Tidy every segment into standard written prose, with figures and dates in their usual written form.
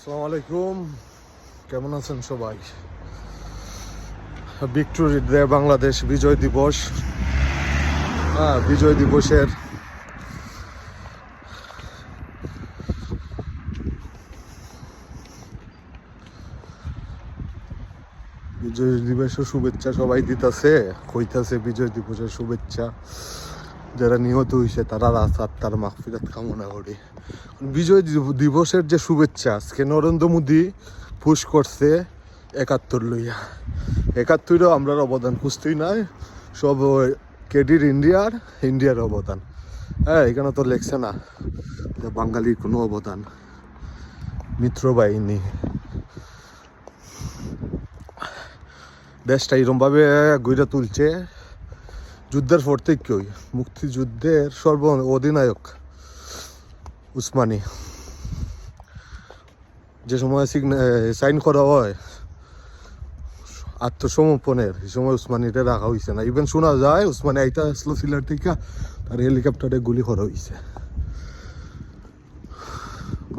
আসসালামু আলাইকুম, কেমন আছেন সবাই? ভিক্টোরি ডে, বাংলাদেশ বিজয় দিবস। বিজয় দিবসের শুভেচ্ছা সবাই দিতেছে, কইতাছে বিজয় দিবসের শুভেচ্ছা। যারা নিহত হয়েছে তারা আত্মার মাগফিরাত কামনা করি। বিজয় দিবসের যে শুভেচ্ছা আজকে নরেন্দ্র মোদী পুশ করছে ৭১ লইয়া। ৭১ও আমরার অবদান খুঁজতেই নাই, সব কেডির ইন্ডিয়ার অবদান। এখানে তো লেখছে না যে বাঙালির কোনো অবদান। মিত্র বাহিনী দেশটা এরমভাবে গইরা তুলছে যুদ্ধের পর থেকেই। মুক্তিযুদ্ধের অধিনায়ক উসমানী, যে সময় সাইন করা হয় আত্মসমর্পণের, এই সময় উসমানীটা রাখা হয়েছে না। ইভেন শোনা যায় উসমানী আইতা আসলো সিলার থেকে, তার হেলিকপ্টারে গুলি করা হয়েছে।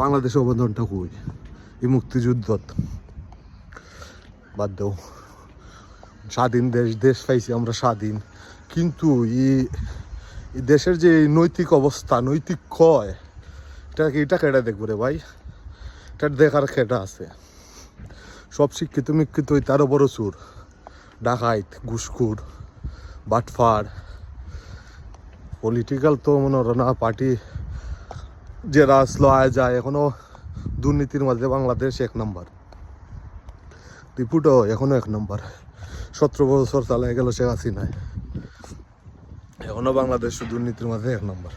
বাংলাদেশের অবদানটা কই এই মুক্তিযুদ্ধত? বাদ দেও, স্বাধীন দেশ পাইছি আমরা স্বাধীন, কিন্তু এই দেশের যে নৈতিক অবস্থা, নৈতিক ক্ষয়, এটা কেটা দেখবো রে ভাই? এটা দেখার কেটা আছে? সব শিক্ষিত মিক্ষিত তারও বড় চুর, ডাকাইত, ঘুষখোর, বাটফার। পলিটিক্যাল তো মনে হয় না, পার্টি যে আসলো আয় যায়, এখনো দুর্নীতির মাঝে বাংলাদেশ ১ নম্বর। রিপুটও এখনো ১ নম্বর। ১৭ বছর চালাই গেল শেখ হাসিনায়, এখনো বাংলাদেশ দুর্নীতির মাঝে ১ নম্বর।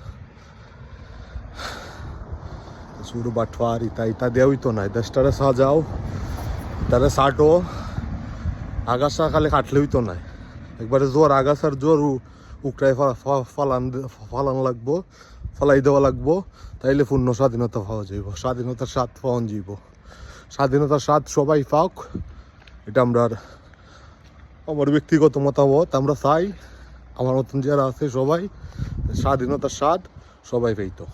শুরু বাটফার ইতা দেওয়াই তো নাই। দেশটারে সাজাও, তারা সাটো, আগাছা খালি কাটলেই তো নাই। একবারে জোর আগাছার জোর উকড়াই ফালান লাগবো, ফালাই দেওয়া লাগবো, তাইলে পূর্ণ স্বাধীনতা পাওয়া যাইব। স্বাধীনতার স্বাদ পাওয়া যাইব। স্বাধীনতার স্বাদ সবাই পাওক, এটা আমার ব্যক্তিগত মতামত। আমরা চাই আমার মতন যারা আছে সবাই স্বাধীনতার স্বাদ সবাই পাইতো।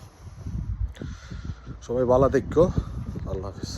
সবাই ভালো দেখো, আল্লাহ হাফিজ।